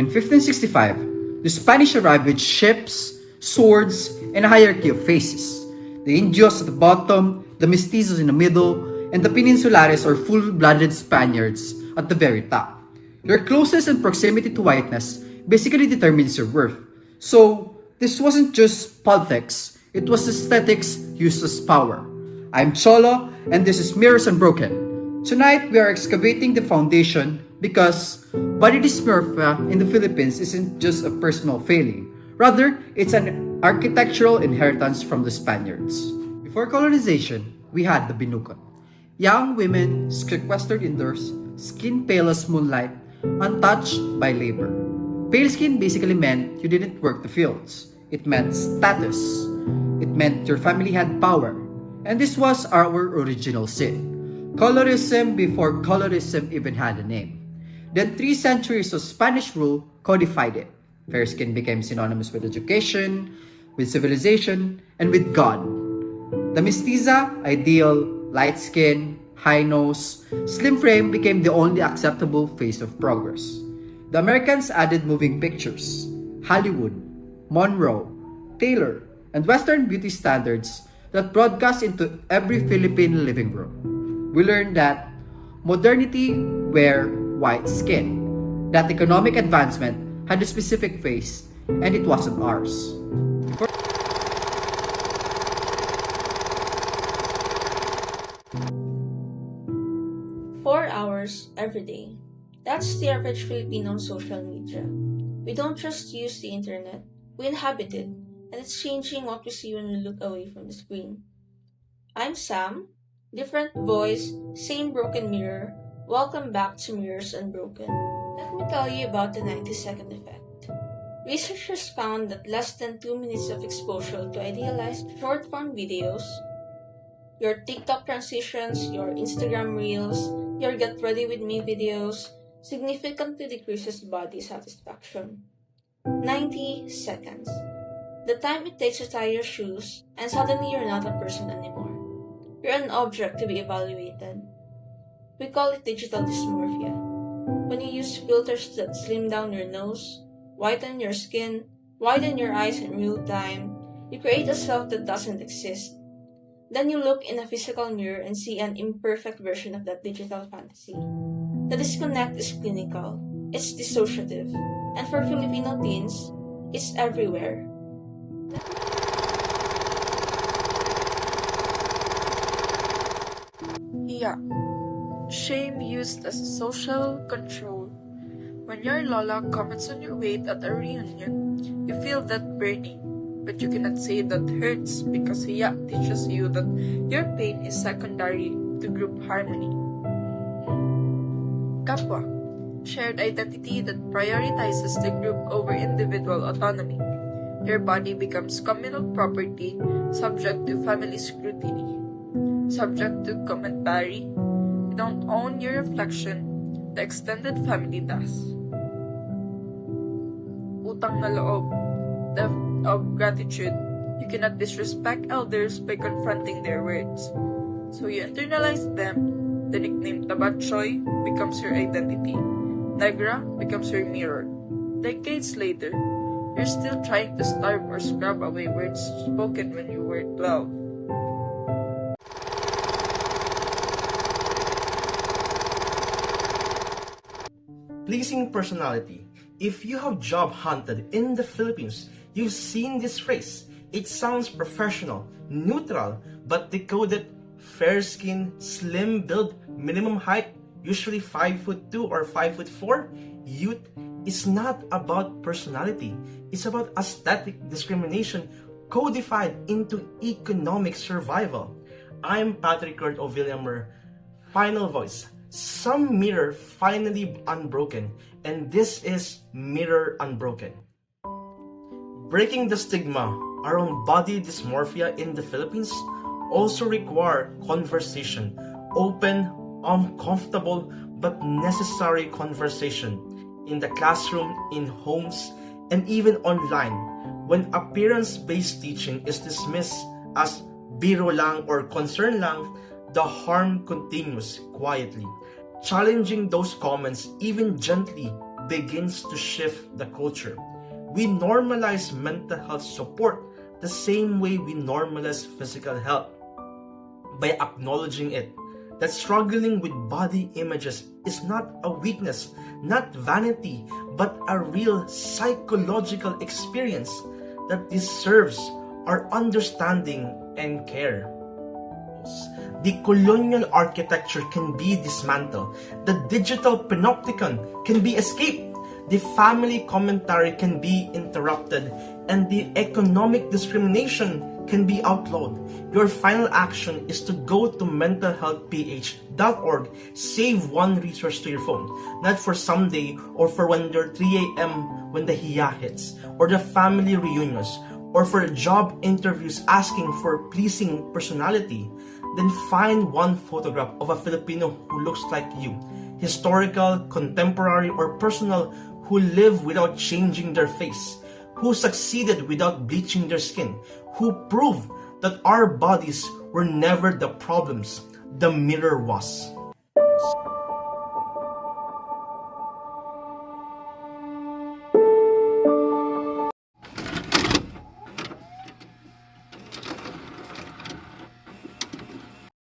In 1565, the Spanish arrived with ships, swords, and a hierarchy of faces. The Indios at the bottom, the Mestizos in the middle, and the Peninsulares or full-blooded Spaniards at the very top. Your closeness and proximity to whiteness basically determines your worth. So, this wasn't just politics, it was aesthetics used as power. I'm Cholo, and this is Mirrors Unbroken. Tonight, we are excavating the foundation because body dysmorphia in the Philippines isn't just a personal failing. Rather, it's an architectural inheritance from the Spaniards. Before colonization, we had the binukot. Young women sequestered indoors, skin pale as moonlight, untouched by labor. Pale skin basically meant you didn't work the fields. It meant status. It meant your family had power. And this was our original sin. Colorism before colorism even had a name. Then 3 centuries of Spanish rule codified it. Fair skin became synonymous with education, with civilization, and with God. The mestiza, ideal, light skin, high nose, slim frame became the only acceptable face of progress. The Americans added moving pictures, Hollywood, Monroe, Taylor, and Western beauty standards that broadcast into every Philippine living room. We learned that modernity wear white skin, that economic advancement had a specific face, and it wasn't ours. 4 hours every day. That's the average Filipino on social media. We don't just use the internet, we inhabit it, and it's changing what we see when we look away from the screen. I'm Sam, different voice, same broken mirror. Welcome back to Mirrors Unbroken. Let me tell you about the 90-second effect. Researchers found that less than 2 minutes of exposure to idealized short-form videos, your TikTok transitions, your Instagram reels, your get ready with me videos, significantly decreases body satisfaction. 90 seconds. The time it takes to tie your shoes, and suddenly you're not a person anymore. You're an object to be evaluated. We call it digital dysmorphia. When you use filters that slim down your nose, whiten your skin, widen your eyes in real time, you create a self that doesn't exist. Then you look in a physical mirror and see an imperfect version of that digital fantasy. The disconnect is clinical, it's dissociative, and for Filipino teens, it's everywhere. Yeah. Shame used as social control. When your lola comments on your weight at a reunion, you feel that burning, but you cannot say that hurts because hiya teaches you that your pain is secondary to group harmony. Kapwa, shared identity that prioritizes the group over individual autonomy. Your body becomes communal property, subject to family scrutiny, subject to commentary. You don't own your reflection, the extended family does. Utang na loob, theft of gratitude. You cannot disrespect elders by confronting their words. So you internalize them. The nickname Tabatchoy becomes your identity. Negra becomes your mirror. Decades later, you're still trying to starve or scrub away words spoken when you were 12. Pleasing personality. If you have job hunted in the Philippines, you've seen this phrase. It sounds professional, neutral, but decoded: fair skin, slim build, minimum height, usually 5'2" or 5'4". Youth is not about personality. It's about aesthetic discrimination codified into economic survival. I'm Patrick Kurt of Villamur, final voice. Some mirror finally unbroken, and this is Mirror Unbroken. Breaking the stigma around body dysmorphia in the Philippines also require conversation, open, uncomfortable, but necessary conversation in the classroom, in homes, and even online. When appearance-based teaching is dismissed as biro lang or concern lang, the harm continues quietly. Challenging those comments even gently begins to shift the culture. We normalize mental health support the same way we normalize physical health, by acknowledging it, that struggling with body images is not a weakness, not vanity, but a real psychological experience that deserves our understanding and care. The colonial architecture can be dismantled, the digital panopticon can be escaped, the family commentary can be interrupted, and the economic discrimination can be outlawed. Your final action is to go to mentalhealthph.org, save one resource to your phone, not for someday or for when you're 3 a.m. when the hiya hits, or the family reunions, or for job interviews asking for pleasing personality. Then find one photograph of a Filipino who looks like you, historical, contemporary, or personal, who live without changing their face, who succeeded without bleaching their skin, who prove that our bodies were never the problems, the mirror was.